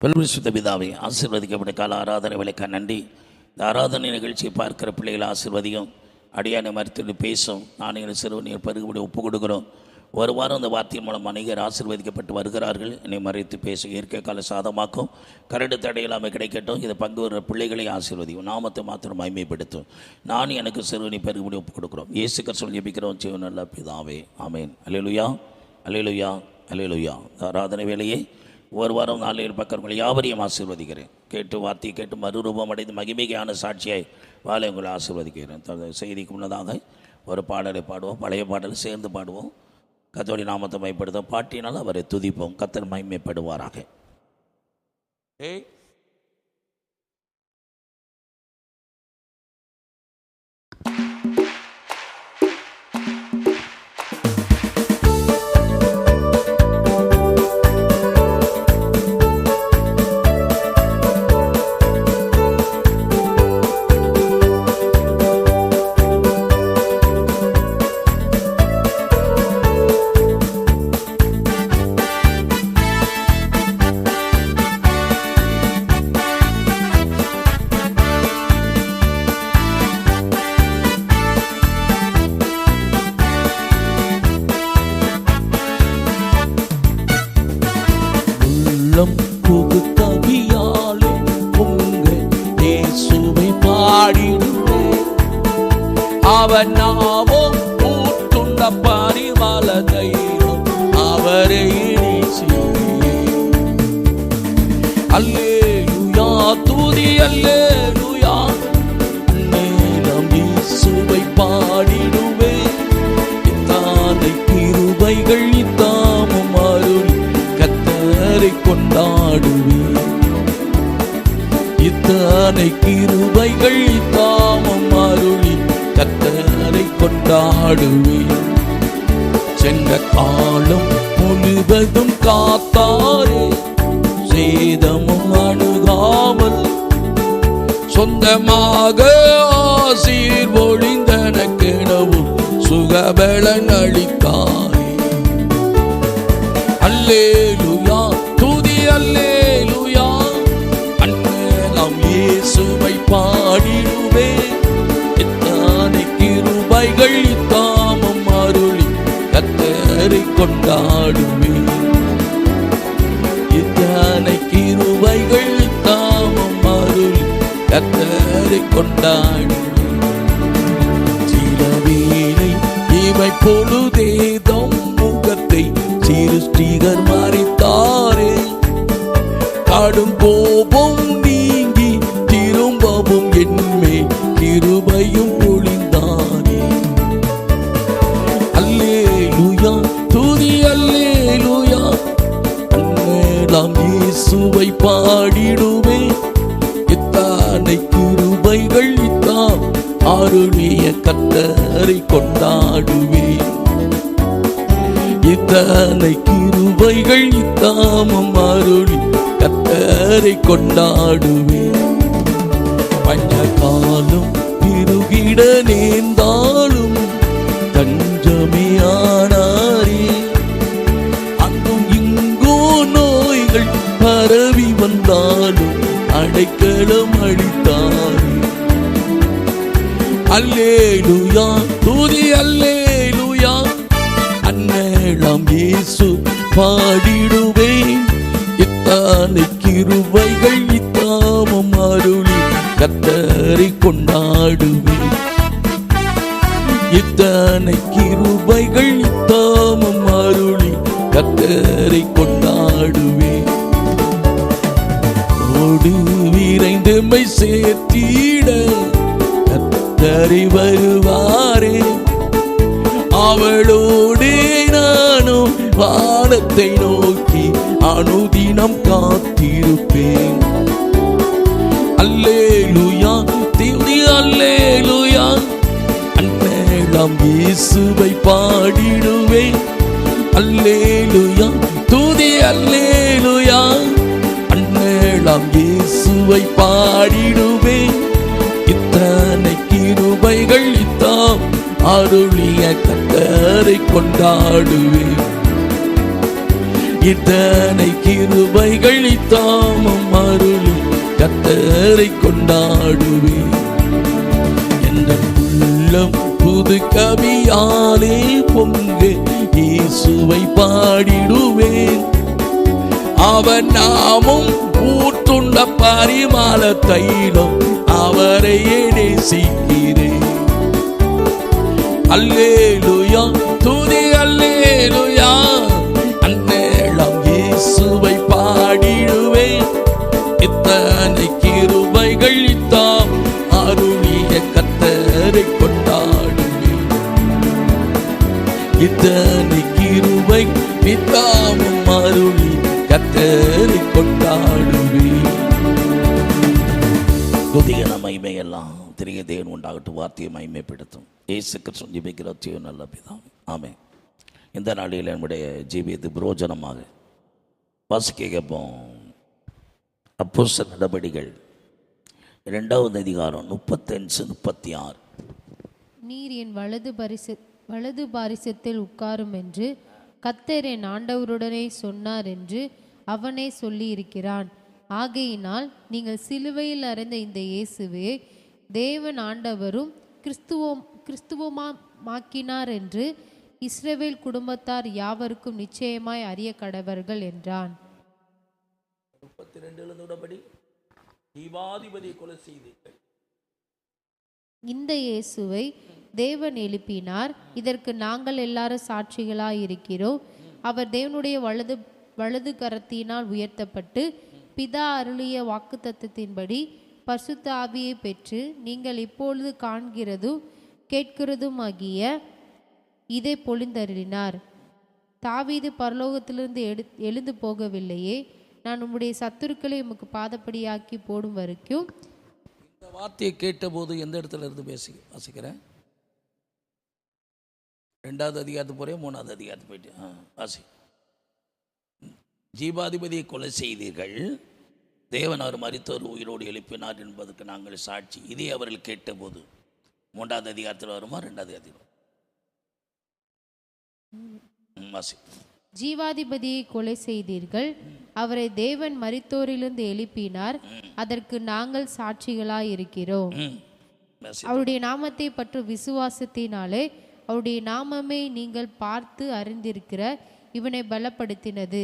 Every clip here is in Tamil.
பரிசுத்த பிதாவே, ஆசீர்வதிக்கப்பட்ட கால ஆராதனை விளக்க நன்றி. இந்த ஆராதனை நிகழ்ச்சியை பார்க்கிற பிள்ளைகளை ஆசீர்வதியும். அடியானை மறுத்து பேசும் நாணய சிறுவனையை பருகுபடி ஒப்புக் கொடுக்கிறோம். ஒரு வாரம் அந்த வார்த்தையின் மூலம் அநேகர் ஆசீர்வதிக்கப்பட்டு வருகிறார்கள். என்னை மறைத்து பேச இயற்கை கால சாதமாக்கும், கரடு தடையில்லாமல் கிடைக்கட்டும். இதை பங்கு வர பிள்ளைகளை ஆசீர்வதியும், நாமத்தை மாத்திரம் மகிமைப்படுத்தும். நான் எனக்கு சிறுவனை பருகுபடி ஒப்புக் கொடுக்குறோம். இயேசுக்கர் சொல்லி ஜெபிக்கிறோம் ஜீவன் நல்ல பிதாவே, ஆமேன். அல்லேலூயா, அல்லேலூயா, அல்லேலூயா. ஆராதனை வேலையை ஒரு வாரம் 4 பக்கங்களை யாவரையும் ஆசீர்வதிக்கிறேன். கேட்டு வார்த்தையை கேட்டு மறுரூபம் அடைந்து மகிமையான சாட்சியாய் வாழை உங்களை ஆசீர்வதிக்கிறேன். செய்திக்கு முன்னதாக ஒரு பாடலை பாடுவோம். பழைய பாடலை சேர்ந்து பாடுவோம். கர்த்தருடைய நாமத்தை மகிமைப்படுத்தும். பாட்டினால் அவரை துதிப்போம். கர்த்தர் மகிமைப்படுவாராக. புகுத்தவியாலே உங்கள் இயேசுவை பாடிடுவேன். அவர் நாமம் ஊற்றுண்ட பரிமள தைலம் அவரை நேசிப்பேன். அல்லேலூயா, துதி அல்லேலூயா. நேரம் இயேசுவை பாடிடுவேன். இத்தானை கிருபைகள் இத்தாமும் அருள் கர்த்தரை கொண்டாடுவேன். இத்தனை கிருபைகள் தாமம் அருளி கர்த்தரை கொண்டாடுவேன். சென்ற காலம் முழுவதும் காத்தாரே, சேதமும் அணுகாமல் சொந்தமாக ஆசீர் பொழிந்தனக்கெனவும் சுகபலன் அளித்தாரே. அல்லேலூயா, துதி அல்லேலூயா. அண்ணலாம் இயேசுவை பாடிடுவேன். இத்தனை கிருபைகள் இத்தாமம் அருளி கர்த்தரை கொண்டாடுவேன். இத்தனை கிருபைகள் இத்தாமம் அருளி கர்த்தரை கொண்டாடுவேன். சில வேளை இவை பொழுதேதம் முகத்தை சிருஷ்டிகர் மறைத்தாரே. கடும் கோபம் நீங்கி திரும்பவும் என்மே கிருபையும் பொழிந்தாரே. அல்லேலூயா, துதி அல்லேலூயா. அண்ணலாம் இயேசுவை பாடிடுவேன். இத்தனை கிருபைகள் இத்தாம் அருளிய கர்த்தரை கொண்டாடுவேன். இத்தனை கிருபைகள் இத்தாமம் அருளி கர்த்தரை கொண்டாடுவேன். பஞ்ச காலம் பெருகிட நேர்ந்தாலும் தஞ்சமையானாரே. அங்கும் இங்கும் நோய்கள் பரவி வந்தாலும் அடைக்கலம் அளித்தாரே. அல்லேலூயா, துதி அல்லேலூயா. அண்ணலாம் இயேசு பாடிடுவேன். இத்தனை கிருபைகள் இத்தாமம் அருளி கர்த்தரை கொண்டாடுவேன். இத்தனை கிருபைகள் இத்தாமம் அருளி கர்த்தரை கொண்டாடுவேன். ஓடு விரைந்து மை சேர்த்திட கர்த்தரை வருவாரே. அவளோடு நானும் வானத்தை நோக்கி அனுதினம் காத்திருப்பேன். அல்லேலூயா, துதி அல்லேலூயா. அண்ணலாம் இயேசுவை பாடிடுவேன். அல்லேலூயா, துதி அல்லேலூயா. அண்ணலாம் இயேசுவை பாடிடுவேன். இத்தனை கிருபைகள் இத்தாம் அருளிய கர்த்தரை கொண்டாடுவேன். இத்தனை கிருபைகள் தாமம் அருளி கர்த்தரை கொண்டாடுவேன். என்ற உள்ளம் புது கவியாலே பொங்க இயேசுவை பாடிடுவேன். அவன் நாமும் ஊற்றுண்ட பரிமள தைலம் அவரையே நேசிக்கிறேன். அல்லேலூயா துதி அல்லேலூயா, அந்நேரம் இயேசுவை பாடிடுவேன். இத்தனை கிருபைகள் தாம் அருளிய கர்த்தரை கொண்டாடுவேன். இத்தனை கிருபை தாமும் அருளி கர்த்தரை கொண்டாடுவேன். துதிகன மகிமையெல்லாம் திரிய தேவன் உண்டாகட்டும். வார்த்தையை மகிமைப்படுத்தும் இயேசு கிறிஸ்து ஜெபிக்கிற ஜீவன் நல்ல பிதாவே, ஆமென். இந்த நாளில் நம்முடைய ஜீவியத்து புரோஜனமாக வாசிக்க கேட்போம். அப்போஸ்தலர் நடபடிகள் 2வது அதிகாரம் 35-36. நீர் என் வலது பாரிசத்தில் உட்காரும் என்று கர்த்தர் என் ஆண்டவருடனே சொன்னார் என்று அவனே சொல்லி இருக்கிறான். ஆகையினால் நீங்கள் சிலுவையில் அறைந்த இந்த இயேசுவே தேவன் ஆண்டவரும் கிறிஸ்துவமாக்கினார் என்று இஸ்ரவேல் குடும்பத்தார் யாவருக்கும் நிச்சயமாய் அறிய கடவர்கள் என்றான். 32 ஜீவாதிபதியை கொலை செய்தீர்கள். இந்த இயேசுவை தேவன் எழுப்பினார், இதற்கு நாங்கள் எல்லாரும் சாட்சிகளாய் இருக்கிறோம். அவர் தேவனுடைய வலது கரத்தினால் உயர்த்தப்பட்டு பிதா அருளிய வாக்குத்தத்தத்தின்படி பரிசுத்த ஆவியை பெற்று நீங்கள் இப்பொழுது காண்கிறதும் கேட்கிறதும் ஆகிய இதை பொழிந்தருளினார். தாவீது பரலோகத்திலிருந்து எழுந்து போகவில்லையே, நான் உம்முடைய சத்துருக்களை உமக்கு பாதப்படியாக்கி போடும் வரைக்கும். இந்த வார்த்தையை கேட்டபோது எந்த இடத்துல இருந்து வாசிக்கிறேன்? 2வது அதிகாரத்து போறேன், 3வது அதிகாரத்து போயிட்டு வாசி. ஜீவாதிபதியை கொலை செய்தீர்கள், தேவன் அவர் மரித்தோர் உயிரோடு எழுப்பினார் என்பதற்கு நாங்கள் சாட்சி. இதே அவர்கள் கேட்டபோது 3வது அதிகாரத்தில் வருமா 2வது அதிகாரம்? வாசி. ஜீவாதிபதியை கொலை செய்தீர்கள், அவரை தேவன் மரித்தோரிலிருந்து எழுப்பினார், அதற்கு நாங்கள் சாட்சிகளாய் இருக்கிறோம். அவருடைய நாமத்தை பற்றி விசுவாசத்தினாலே அவருடைய நாமமே நீங்கள் பார்த்து அறிந்திருக்கிற இவனை பலப்படுத்தினது.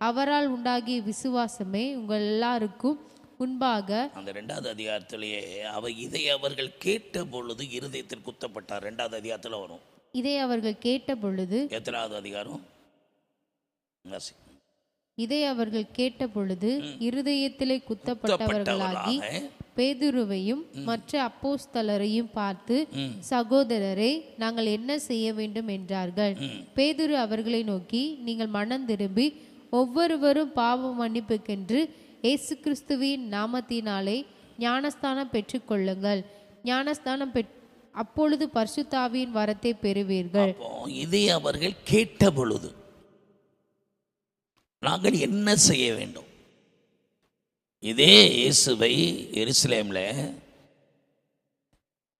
அவரால் உண்டாகிய விசுவாசமே உங்கள் எல்லாருக்கும் முன்பாக. அந்த 2வது அதிகாரத்திலேயே இதை அவர்கள் கேட்ட பொழுது இருதயத்தில் குத்தப்பட்டார். 2வது அதிகாரத்தில் வரும். இதை அவர்கள் கேட்ட பொழுது எத்தனாவது அதிகாரம்? இதை அவர்கள் கேட்ட பொழுது இருதயத்திலே குத்தப்பட்டவர்களாகி பேதுருவையும் மற்ற அப்போஸ்தலரையும் பார்த்து, சகோதரரே, நாங்கள் என்ன செய்ய வேண்டும் என்றார்கள். பேதுரு அவர்களை நோக்கி, நீங்கள் மனம் திரும்பி ஒவ்வொருவரும் பாவ மன்னிப்புக்கென்று இயேசு கிறிஸ்துவின் நாமத்தினாலே ஞானஸ்தானம் பெற்றுக்கொள்ளுங்கள். ஞானஸ்தானம் அப்பொழுது பரிசுத்த ஆவியின் வரத்தை பெறுவீர்கள். இதை அவர்கள் கேட்ட பொழுது நாங்கள் என்ன செய்ய வேண்டும்? இதே இயேசுவை எருசலேமில்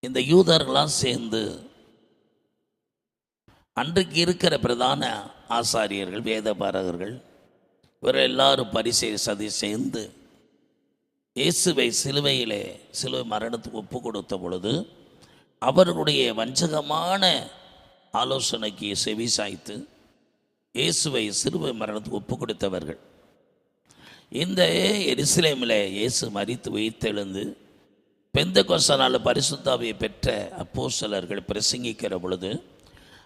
இந்த யூதர்களாம் சேர்ந்து அன்றைக்கு இருக்கிற பிரதான ஆசாரியர்கள், வேதபாரகர்கள், இவர் எல்லாரும் பரிசேயர் சேர்ந்து இயேசுவை சிலுவை மரணத்துக்கு ஒப்பு கொடுத்த பொழுது அவர்களுடைய வஞ்சகமான ஆலோசனைக்கு செவி சாய்த்து இயேசுவை சிலுவை மரணத்துக்கு ஒப்பு கொடுத்தவர்கள். இந்த எருசலேமில் இயேசு மரித்து உயிர்த்தெழுந்து பெந்தெகோஸ்தே நாளில் பரிசுத்த ஆவியை பெற்ற அப்போஸ்தலர்கள் பிரசங்கிக்கிற பொழுது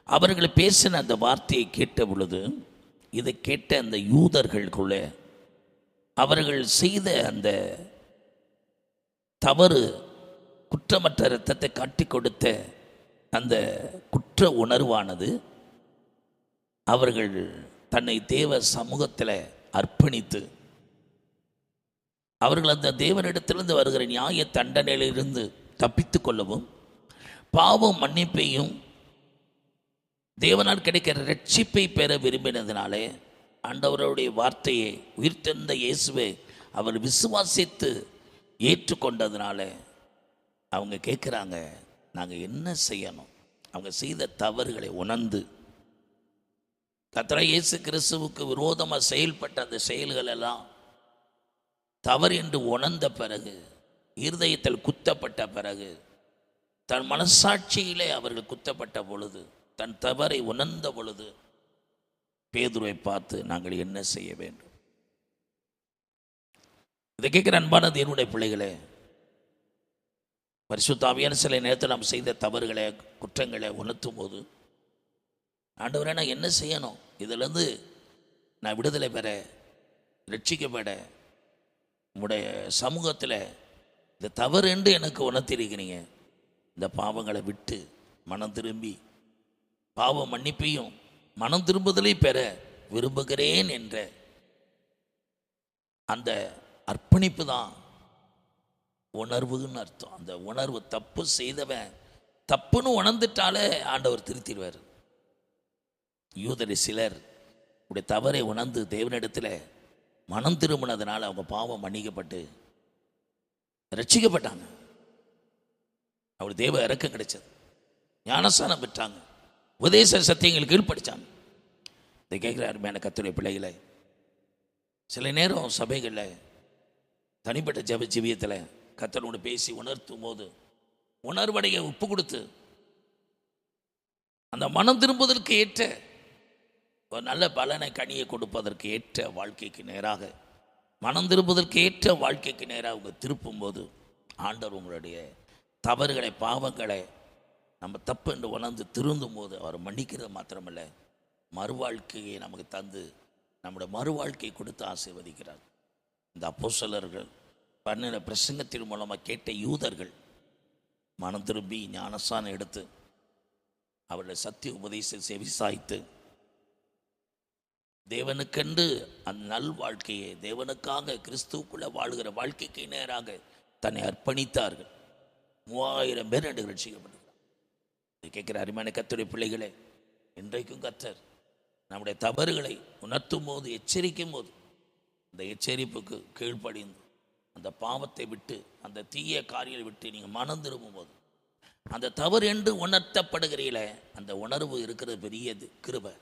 அவர்கள் பேசின அந்த வார்த்தையை கேட்ட பொழுது, இதை கேட்ட அந்த யூதர்களுக்குள்ளே அவர்கள் செய்த அந்த தவறு, குற்றமற்ற இரத்தத்தை காட்டி கொடுத்த அந்த குற்ற உணர்வானது அவர்கள் தன்னை தேவ சமூகத்தில் அர்ப்பணித்து அவர்கள் அந்த தேவனிடத்திலிருந்து வருகிற நியாய தண்டனையிலிருந்து தப்பித்து கொள்ளவும் பாவம் மன்னிப்பையும் தேவனால் கிடைக்கிற ரட்சிப்பை பெற விரும்பினதினாலே ஆண்டவருடைய வார்த்தையை உயிர்த்தெழுந்த இயேசுவை அவர் விசுவாசித்து ஏற்றுக்கொண்டதுனால அவங்க கேட்குறாங்க, நாங்கள் என்ன செய்யணும்? அவங்க செய்த தவறுகளை உணர்ந்து கர்த்தராகிய இயேசு கிறிஸ்துவுக்கு விரோதமாக செயல்பட்ட அந்த செயல்கள் எல்லாம் தவறு என்று உணர்ந்த பிறகு, இருதயத்தில் குத்தப்பட்ட பிறகு, தன் மனசாட்சியிலே அவர்கள் குத்தப்பட்ட பொழுது, தன் தவறை உணர்ந்த பொழுது பேதுருவை பார்த்து நாங்கள் என்ன செய்ய வேண்டும்? இதை கேட்கிற அன்பான தேவனுடைய பிள்ளைகளே, பரிசுத்த ஆவியான சில நேரத்தில் நாம் செய்த தவறுகளை, குற்றங்களை உணர்த்தும் போது, ஆண்டவரே நான் என்ன செய்யணும்? இதிலிருந்து நான் விடுதலை பெற, ரட்சிக்கப்பட, உங்களுடைய சமூகத்தில் இந்த தவறு என்று எனக்கு உணர்த்திருக்கிறீங்க. இந்த பாவங்களை விட்டு மனம் திரும்பி பாவ மன்னிப்பையும் மனம் திரும்புதலை பெற விரும்புகிறேன் என்ற அந்த அர்ப்பணிப்பு தான் உணர்வுன்னு அர்த்தம். அந்த உணர்வு, தப்பு செய்தவன் தப்புன்னு உணர்ந்துட்டாலே ஆண்டவர் திருத்திடுவார். யூதரை சிலர் உடைய தவறை உணர்ந்து தேவனிடத்தில் மனம் திரும்பினதுனால அவங்க பாவம் மன்னிக்கப்பட்டு ரட்சிக்கப்பட்டாங்க. அவர் தேவ இறக்கம் கிடைச்சது, ஞானஸ்தானம் பெற்றாங்க, உபதேச சத்தியங்கள் கீழ்ப்படிச்சாங்க. இதை கேட்குற அருமையான கர்த்தருடைய பிள்ளைகளை, சில நேரம் சபைகளில் தனிப்பட்ட ஜெப ஜீவியத்தில் கர்த்தரோடு பேசி உணர்த்தும் போது உணர்வடைய ஒப்பு கொடுத்து அந்த மனம் திரும்புவதற்கு ஏற்ற ஒரு நல்ல பலனை கனியை கொடுப்பதற்கு ஏற்ற வாழ்க்கைக்கு நேராக, மனம் திரும்புவதற்கு ஏற்ற வாழ்க்கைக்கு நேராக அவங்க திருப்பும் போது ஆண்டவர் உங்களுடைய தவறுகளை, பாவங்களை நம்ம தப்பு என்று உணர்ந்து திருந்தும் போது அவர் மன்னிக்கிறது மாத்திரமல்ல, மறுவாழ்க்கையை நமக்கு தந்து நம்முடைய மறுவாழ்க்கை கொடுத்து ஆசீர்வதிக்கிறார். இந்த அப்போஸ்தலர்கள் பண்ணின பிரசங்கத்தின் மூலமாக கேட்ட யூதர்கள் மனம் திரும்பி ஞானஸ்தானம் எடுத்து அவருடைய சத்திய உபதேச செவிசாய்த்து தேவனுக்கென்று அந்த நல் வாழ்க்கையை, தேவனுக்காக கிறிஸ்துவுக்குள்ளே வாழ்கிற வாழ்க்கைக்கு நேராக தன்னை அர்ப்பணித்தார்கள். 3000 பேர் என்று ரட்சிக்கப்பட்டிருக்கிறார். இதை கேட்கிற அருமையான கர்த்தருடைய பிள்ளைகளே, இன்றைக்கும் கர்த்தர் நம்முடைய தவறுகளை உணர்த்தும் போது, எச்சரிக்கும் போது, அந்த எச்சரிப்புக்கு கீழ்ப்படிந்து அந்த பாவத்தை விட்டு, அந்த தீய காரியத்தை விட்டு நீங்கள் மனம் திரும்பும் போது, அந்த தவறு என்று உணர்த்தப்படுகிறீங்களே, அந்த உணர்வு இருக்கிறது பெரியது கிருபை.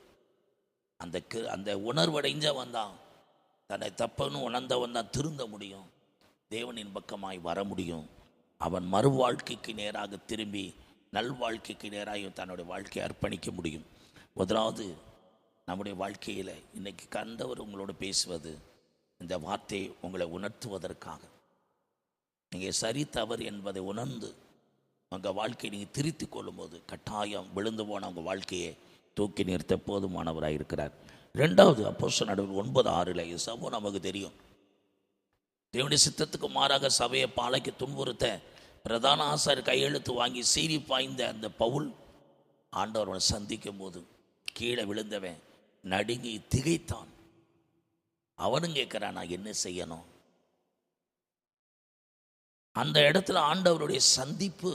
அந்த உணர்வடைஞ்சவன் தான், தன்னை தப்புன்னு உணர்ந்தவன் தான் திருந்த முடியும், தேவனின் பக்கமாய் வர முடியும். அவன் மறு வாழ்க்கைக்கு நேராக திரும்பி நல்வாழ்க்கைக்கு நேராக தன்னுடைய வாழ்க்கையை அர்ப்பணிக்க முடியும். முதலாவது நம்முடைய வாழ்க்கையில் இன்றைக்கி கண்டவர் உங்களோடு பேசுவது இந்த வார்த்தையை உங்களை உணர்த்துவதற்காக. நீங்கள் சரி தவறு என்பதை உணர்ந்து உங்கள் வாழ்க்கையை நீங்கள் திருத்தி கொள்ளும்போது கட்டாயம் விழுந்து போன உங்கள் வாழ்க்கையை தூக்கி நிறுத்த போதுமானவராக இருக்கிறார். 2வது அப்போஸ்தலர் நடவடிக்கை 9:6 சமூகம் நமக்கு தெரியும். தேவனுடைய சித்தத்துக்கு மாறாக சபையை பாலைக்கு துன்புறுத்த பிரதான ஆசாரியர் கையெழுத்து வாங்கி சீறி பாய்ந்த அந்த பவுல் ஆண்டவரை சந்திக்கும் போது கீழே விழுந்தவன் நடுங்கி திகைத்தான். அவனும் கேட்குறான், நான் என்ன செய்யணும்? அந்த இடத்துல ஆண்டவருடைய சந்திப்பு,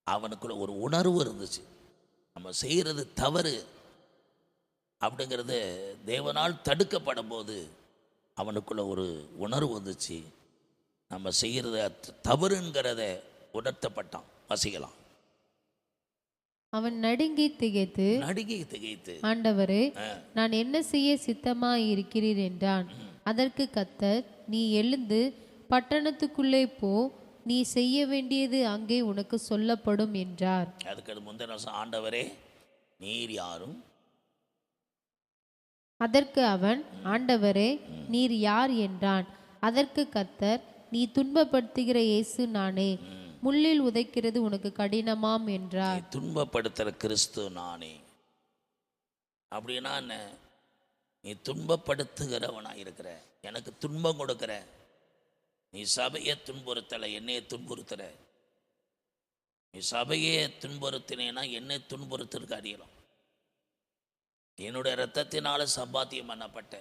அவனுக்குள்ள ஒரு உணர்வு இருந்துச்சு. நம்ம செய்கிறது தவறு அப்படிங்கிறது தேவனால் தடுக்கப்படும் போது அவனுக்குள்ள ஒரு உணர்வு வந்துச்சு. நம்ம செய்கிறத தவறுங்கிறத உணர்த்தப்பட்டான். வசிக்கலாம். அவன் நடுங்கி திகைத்து ஆண்டவரே, நான் என்ன செய்ய சித்தமாய் இருக்கிறீர் என்றான். அதற்கு கர்த்தர், நீ எழுந்து பட்டணத்துக்குள்ளே போ, நீ செய்ய வேண்டியது அங்கே உனக்கு சொல்லப்படும் என்றார். அதுக்கு முந்தின வருஷம், ஆண்டவரே நீர் யாரும்? அதற்கு அவன், ஆண்டவரே நீர் யார் என்றான். அதற்கு கர்த்தர், நீ துன்பப்படுத்துகிற இயேசு நானே, முள்ளில் உதைக்கிறது உனக்கு கடினமாம் என்றார். துன்பப்படுத்துகிற கிறிஸ்து நானே அப்படின்னா என்ன? நீ துன்பப்படுத்துகிறவனா இருக்கிற, எனக்கு துன்பம் கொடுக்கிற, நீ சபையை துன்புறுத்தலை, என்னையை துன்புறுத்துற. நீ சபையை துன்புறுத்தினேன்னா என்னை துன்புறுத்திருக்க அறியலாம். என்னுடைய இரத்தத்தினால சம்பாத்தியம் பண்ணப்பட்ட,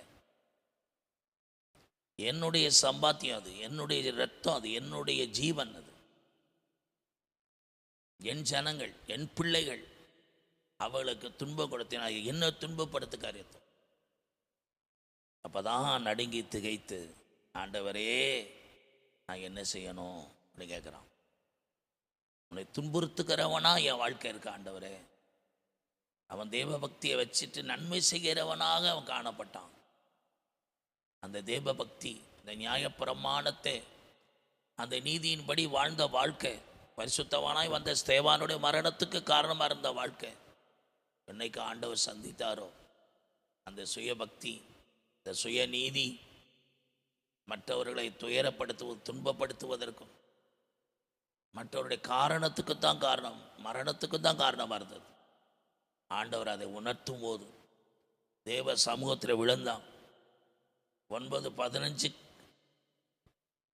என்னுடைய சம்பாத்தியம் அது, என்னுடைய இரத்தம் அது, என்னுடைய ஜீவன் அது. என் ஜனங்கள், என் பிள்ளைகள், அவளுக்கு துன்பம் கொடுத்தினா என்ன துன்பப்படுத்த காரியத்தோம். அப்பதான் நடுங்கி திகைத்து, ஆண்டவரே நான் என்ன செய்யணும் அப்படின்னு கேட்குறான். உன்னை துன்புறுத்துக்கிறவனா என் வாழ்க்கை இருக்கு ஆண்டவரே, அவன் தேவ பக்தியை வச்சுட்டு நன்மை செய்கிறவனாக அவன் காணப்பட்டான். அந்த தேவ பக்தி, இந்த நியாயப்பிரமாணத்தை, அந்த நீதியின்படி வாழ்ந்த வாழ்க்கை, பரிசுத்தவானாய் வந்த ஸ்தேவானுடைய மரணத்துக்கு காரணமாக இருந்த வாழ்க்கை, என்னைக்கு ஆண்டவர் சந்தித்தாரோ அந்த சுயபக்தி, இந்த சுயநீதி, மற்றவர்களை துயரப்படுத்துவது, துன்பப்படுத்துவதற்கும் மற்றவருடைய காரணத்துக்குத்தான் காரணம், மரணத்துக்குத்தான் காரணமாக இருந்தது. ஆண்டவர் அதை உணர்த்தும் போது தேவ சமூகத்தில் விழுந்தான். 9:15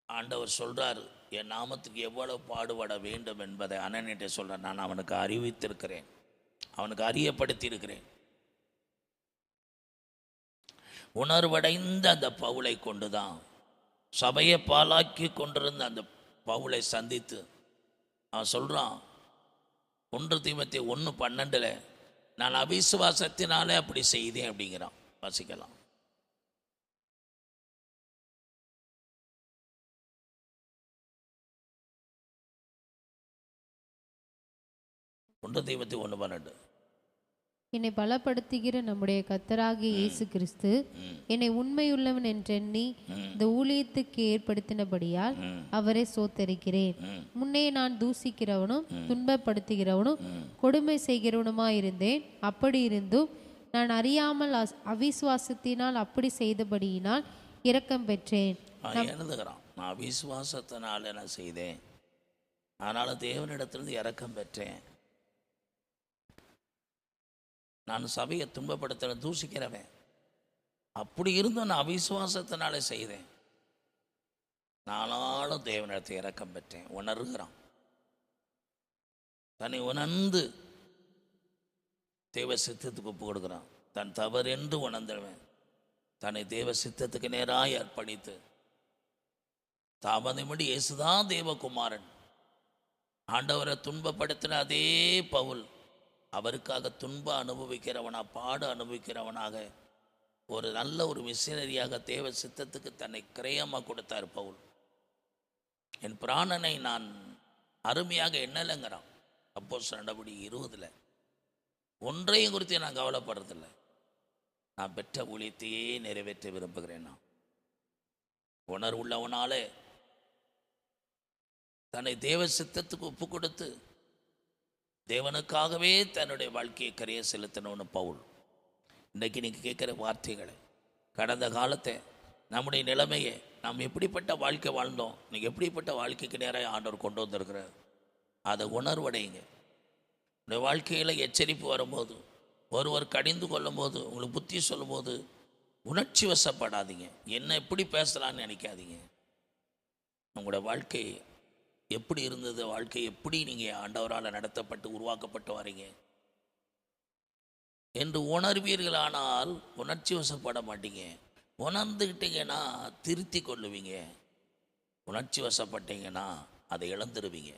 ஆண்டவர் சொல்றாரு, என் நாமத்துக்கு எவ்வளவு பாடுபட வேண்டும் என்பதை அனனிட்ட சொல்கிறேன். நான் அவனுக்கு அறிவித்திருக்கிறேன், அவனுக்கு அறியப்படுத்தி இருக்கிறேன். உணர்வடைந்த அந்த பவுலை கொண்டுதான் சபையை பாலாக்கி கொண்டிருந்த அந்த பவுலை சந்தித்து அவன் சொல்கிறான், 1 தீமோத்தேயு 1:12 நான் அவிசுவாசத்தினாலே அப்படி செய்தேன் அப்படிங்கிறான். வாசிக்கலாம். 1 தீமோத்தேயு 1:12 என்னை பலப்படுத்துகிற நம்முடைய கர்த்தராகிய இயேசு கிறிஸ்து என்னை உண்மையுள்ளவன் என்றெண்ணி இந்த ஊழியத்துக்கு ஏற்படுத்தினபடியால் அவரை சோத்தரிக்கிறேன். முன்னே நான் தூசிக்கிறவனும் துன்பப்படுத்துகிறவனும் கொடுமை செய்கிறவனுமாயிருந்தேன். அப்படி இருந்தும் நான் அறியாமல் அவிசுவாசத்தினால் அப்படி செய்தபடியினால் இரக்கம் பெற்றேன். எழுதுகிறான், நான் அவிசுவாசத்தினால நான் செய்தேன், ஆனாலும் தேவனிடத்திலிருந்து இரக்கம் பெற்றேன். நான் சபையை துன்பப்படுத்த தூசிக்கிறவன், அப்படி இருந்தும் நான் அவிசுவாசத்தினால செய்தேன், நானாலும் தேவனிடத்தை இரக்கம் பெற்றேன். உணர்கிறான், தன்னை உணர்ந்து தேவ சித்தத்துக்கு ஒப்பு கொடுக்குறான். தன் தவறென்று உணர்ந்தவன் தன்னை தேவ சித்தத்துக்கு நேராக அர்ப்பணித்து, தாமதமின்றி இயேசுதான் தேவகுமாரன், ஆண்டவரை துன்பப்படுத்தின அதே பவுல் அவருக்காக துன்ப அனுபவிக்கிறவனாக, பாடு அனுபவிக்கிறவனாக, ஒரு நல்ல ஒரு மிஷனரியாக தேவ சித்தத்துக்கு தன்னை கிரயமாக கொடுத்தார் பவுல். என் பிராணனை நான் அருமையாக எண்ணலைங்கிறான். அப்போஸ்தலர் நடபடி 20 ஒன்றையும் குறித்து நான் கவலைப்படுறதில்லை, நான் பெற்ற ஊழியத்தையே நிறைவேற்ற விரும்புகிறேன். நான் உணர்வுள்ளவனாலே தன்னை தேவ சித்தத்துக்கு ஒப்பு கொடுத்து தேவனுக்காகவே தன்னுடைய வாழ்க்கையை கரைய செலுத்தணும்னு பவுல். இன்றைக்கி நீங்கள் கேட்குற வார்த்தைகளை, கடந்த காலத்தை, நம்முடைய நிலைமையை, நாம் எப்படிப்பட்ட வாழ்க்கை வாழ்ந்தோம், நீங்கள் எப்படிப்பட்ட வாழ்க்கைக்கு நேராக ஆண்டவர் கொண்டு வந்திருக்கிறார், அதை உணர்வடைங்க. உடைய வாழ்க்கையில் எச்சரிப்பு வரும்போது, ஒருவர் கடிந்து கொள்ளும் போது, உங்களுக்கு புத்தி சொல்லும் போது உணர்ச்சி வசப்படாதீங்க. என்ன எப்படி பேசலான்னு நினைக்காதீங்க. உங்களோட வாழ்க்கை எப்படி இருந்தது, வாழ்க்கை எப்படி நீங்கள் ஆண்டவரால் நடத்தப்பட்டு உருவாக்கப்பட்டு வரீங்க என்று உணர்வீர்களானால் உணர்ச்சி வசப்பட மாட்டீங்க. உணர்ந்துக்கிட்டீங்கன்னா திருத்தி கொள்ளுவீங்க. உணர்ச்சி வசப்பட்டீங்கன்னா அதை இழந்துருவீங்க.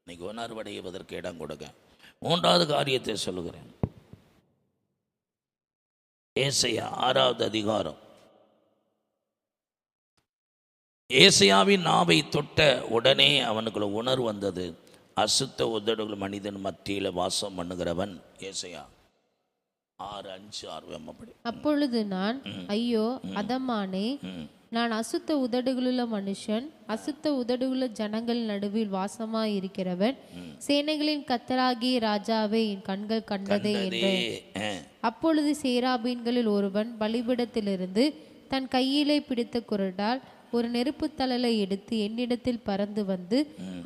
இன்னைக்கு உணர்வடைவதற்கு இடம் கொடுங்க. 3வது காரியத்தை சொல்லுகிறேன். ஏசாயா 6வது அதிகாரம். ஏசாயாவின் நாவை தொட்ட உடனே அவனுக்குள்ள உணர்வு வந்தது. அசுத்த உதடுகள் மனிதன் மத்தியில் வாசம் பண்ணுகிறவன். ஏசாயா 6:5-6 அப்பொழுது நான், ஐயோ அதமானே, நான் அசுத்த உதடுகளுள்ள மனுஷன், அசுத்த உதடுகளுள்ள ஜனங்கள் நடுவில் வாசமாய் இருக்கிறவன், சேனைகளின் கர்த்தராகிய ராஜாவே என் கண்கள் கண்டதே என்றேன். அப்பொழுது சேராபீன்களில் ஒருவன் பலிபீடத்திலிருந்து தன் கையிலே பிடித்த குரடால் ஒரு நெருப்பு தழலை எடுத்து என்னிடத்தில் பறந்து வந்து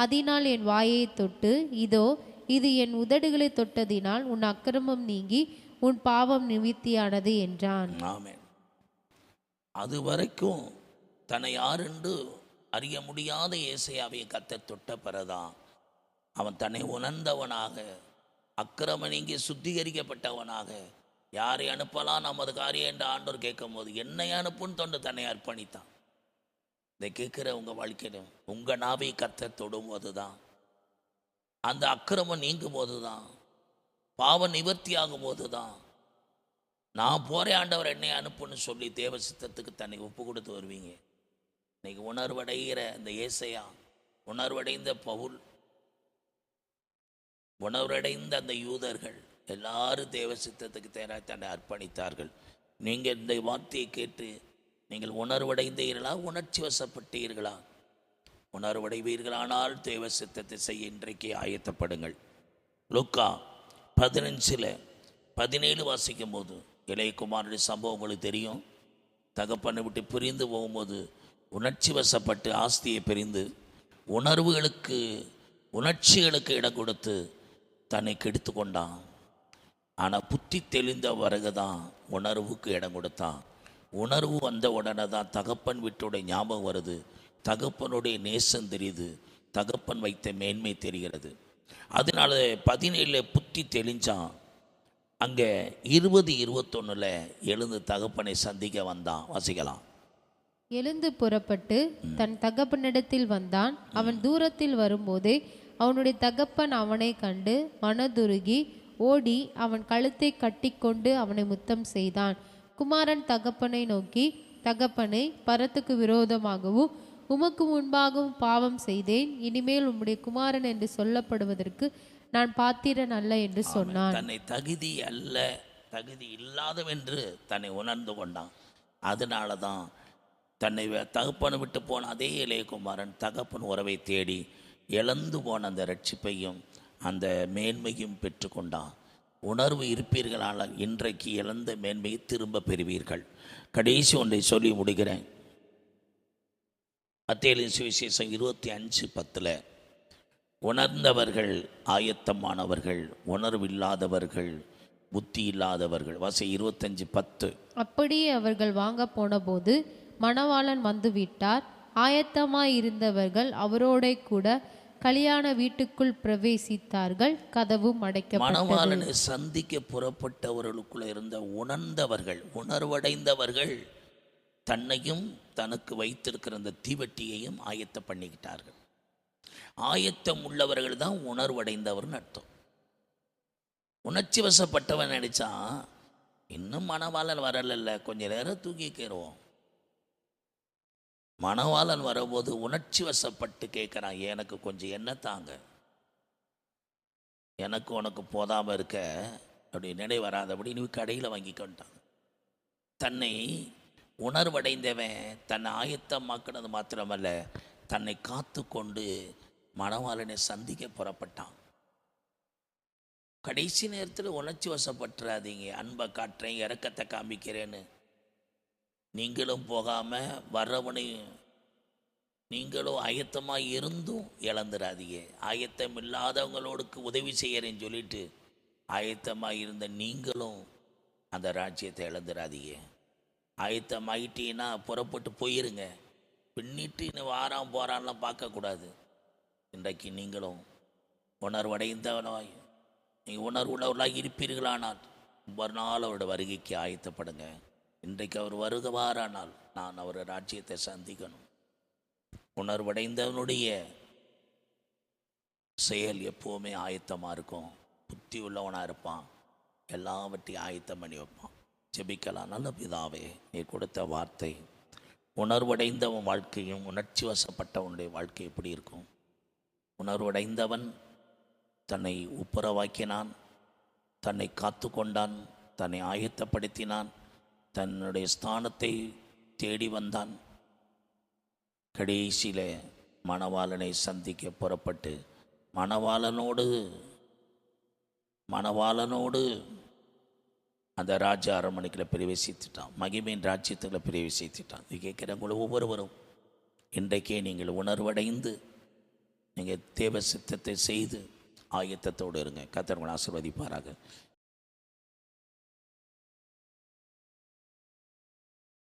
அதனால் என் வாயை தொட்டு, இதோ இது என் உதடுகளை தொட்டதினால் உன் அக்கிரமம் நீங்கி உன் பாவம் நிவிர்த்தியானது என்றான். ஆமென். அது வரைக்கும் தன்னை யாரென்று அறிய முடியாத ஏசாயாவை கர்த்தர் தொட்ட பிறதான் அவன் தன்னை உணர்ந்தவனாக, அக்கிரமம் நீங்கி சுத்திகரிக்கப்பட்டவனாக, யாரை அனுப்பலாம் நமது காரியம் என்று ஆண்டவர் கேட்கும் போது என்னை அனுப்புன்னு தொண்டு தன்னை அர்ப்பணித்தான். இதை கேட்குற உங்கள் வாழ்க்கையிலும் உங்கள் நாவை கர்த்தர் தொடும்போது தான், அந்த அக்கிரமம் நீங்கும் போது தான், பாவம் நிவர்த்தி ஆகும் போது தான், நான் போகிறேன் ஆண்டவர் என்னை அனுப்புன்னு சொல்லி தேவ சித்தத்துக்கு தன்னை ஒப்பு கொடுத்து வருவீங்க. இன்னைக்கு உணர்வடைகிற இந்த ஏசாயா, உணர்வடைந்த பவுல், உணர்வடைந்த அந்த யூதர்கள் எல்லாரும் தேவ சித்தத்துக்கு தேராக தன்னை அர்ப்பணித்தார்கள். நீங்கள் இந்த வார்த்தையை கேட்டு நீங்கள் உணர்வடைந்தீர்களா, உணர்ச்சி வசப்பட்டீர்களா? உணர்வடைவீர்களானால் தேவ சித்தத்தை செய்ய இன்றைக்கு ஆயத்தப்படுங்கள். லூக்கா 15:17 வாசிக்கும் போது இளையகுமாரனுடைய சம்பவம் உங்களுக்கு தெரியும். தகப்பனை விட்டு பிரிந்து போகும்போது உணர்ச்சி வசப்பட்டு ஆஸ்தியை பிரிந்து உணர்ச்சிகளுக்கு இடம் கொடுத்து தன்னை கெடுத்து கொண்டான். ஆனால் புத்தி தெளிந்த பிறகுதான் உணர்வுக்கு இடம் கொடுத்தான். உணர்வு வந்த உடனே தான் தகப்பன் வீட்டுடைய ஞாபகம் வருது, தகப்பனுடைய நேசம் தெரியுது, தகப்பன் வைத்த மேன்மை தெரிகிறது. அதனால 17 புத்தி தெளிஞ்சான். அங்கே 20-21 எழுந்து தகப்பனை சந்திக்க வந்தான். வாசிக்கலாம். எழுந்து புறப்பட்டு தன் தகப்பனிடத்தில் வந்தான். அவன் தூரத்தில் வரும்போதே அவனுடைய தகப்பன் அவனை கண்டு மனதுருகி ஓடி அவன் கழுத்தை கட்டிக்கொண்டு அவனை முத்தம் செய்தான். குமாரன் தகப்பனை நோக்கி, தகப்பனை, பரத்துக்கு விரோதமாகவும் உமக்கு முன்பாகவும் பாவம் செய்தேன். இனிமேல் உம்முடைய குமாரன் என்று சொல்லப்படுவதற்கு நான் பாத்திரன் அல்ல என்று சொன்னான். தன்னை தகுதி இல்லாதவென்று தன்னை உணர்ந்து கொண்டான். அதனால தான் தன்னை தகப்பனை விட்டு போன அதே இளையகுமாரன் தகப்பன் உறவை தேடி இழந்து போன அந்த ரட்சிப்பையும் அந்த மேன்மையும் பெற்றுக்கொண்டான். உணர்வு இருப்பீர்களானால் இன்றைக்கு இழந்த மேன்மையை திரும்ப பெறுவீர்கள். கடைசி ஒன்றை சொல்லி முடிக்கிறேன். மத்தேயு சுவிசேஷம் 25:10 உணர்ந்தவர்கள் ஆயத்தமானவர்கள், உணர்வு இல்லாதவர்கள், புத்தி இல்லாதவர்கள். வாசி 25:10. அப்படியே அவர்கள் வாங்க போன போது மணவாளன் வந்து விட்டார். ஆயத்தமாய் இருந்தவர்கள் அவரோட கூட கல்யாண வீட்டுக்குள் பிரவேசித்தார்கள். கதவும் அடைக்கப்பட்டது. மணவாளனை சந்திக்க புறப்பட்டவர்களுக்குள்ள இருந்த உணர்ந்தவர்கள், உணர்வடைந்தவர்கள் தன்னையும் தனக்கு வைத்திருக்கிற அந்த தீவட்டியையும் ஆயத்தம் பண்ணிக்கிட்டார்கள். ஆயத்தம் உள்ளவர்கள் தான் உணர்வடைந்தவர்னு அர்த்தம். உணர்ச்சி வசப்பட்டவன் நினைச்சா இன்னும் மணவாளன் வரல, கொஞ்ச நேரம் தூக்கிக்கிறோம். மணவாளன் வரும்போது உணர்ச்சி வசப்பட்டு கேட்குறான், எனக்கு கொஞ்சம் என்ன தாங்க, எனக்கு உனக்கு போதாமல் இருக்க அப்படி நினை வராதபடி நீ கடையில் வாங்கிக்கொண்டான். தன்னை உணர்வடைந்தவன் தன்னை ஆயத்தமாக்கினது மாத்திரமல்ல, தன்னை காத்து கொண்டு மணவாளனை சந்திக்க புறப்பட்டான். கடைசி நேரத்தில் உணர்ச்சி வசப்பட்டுறாதீங்க. அன்பை காட்டுறேன், இறக்கத்தை காமிக்கிறேன்னு நீங்களும் போகாமல் வர்றவனையும் நீங்களும் ஆயத்தமாக இருந்தும் இழந்துடாதீங்க. ஆயத்தம் இல்லாதவங்களோடுக்கு உதவி செய்யறேன்னு சொல்லிட்டு ஆயத்தமாக இருந்த நீங்களும் அந்த ராஜ்யத்தை இழந்துடாதீங்க. ஆயத்தமாயிட்டீங்கன்னா புறப்பட்டு போயிருங்க. பின்னிட்டு இன்னும் வாரான் போகிறான்லாம் பார்க்கக்கூடாது. இன்றைக்கு நீங்களும் உணர்வடைந்தவனாய் நீங்கள் உணர்வுள்ளவர்களாக இருப்பீர்களானால் ஒரு நாள் அவருடைய வருகைக்கு ஆயத்தப்படுங்க. இன்றைக்கு அவர் வருவாரானால் நான் அவர் ராஜ்யத்தை சந்திக்கணும். உணர்வடைந்தவனுடைய செயல் எப்போவுமே ஆயத்தமாக இருக்கும். புத்தி உள்ளவனாக இருப்பான், எல்லாவற்றையும் ஆயத்தம் பண்ணி வைப்பான். ஜெபிக்கலாம். நல்ல பிதாவே, நீ கொடுத்த வார்த்தை உணர்வடைந்தவன் வாழ்க்கையும் உணர்ச்சி வசப்பட்டவனுடைய வாழ்க்கை எப்படி இருக்கும்? உணர்வடைந்தவன் தன்னை ஒப்புரவாக்கினான், தன்னை காத்து கொண்டான், தன்னை ஆயத்தப்படுத்தினான், தன்னுடைய ஸ்தானத்தை தேடி வந்தான். கடைசியில் மணவாளனை சந்திக்க புறப்பட்டு மணவாளனோடு அந்த ராஜ அரண்மனைக்குள்ள பிரவேசித்துட்டான். மகிமையின் ராஜ்யத்தில் பிரவேசித்துட்டான். இது கேட்குறவங்களை ஒவ்வொருவரும் இன்றைக்கே நீங்கள் உணர்வடைந்து நீங்கள் தேவ சித்தத்தை செய்து ஆயத்தத்தோடு இருங்க. கர்த்தர் உங்களை ஆசீர்வதிப்பாராக.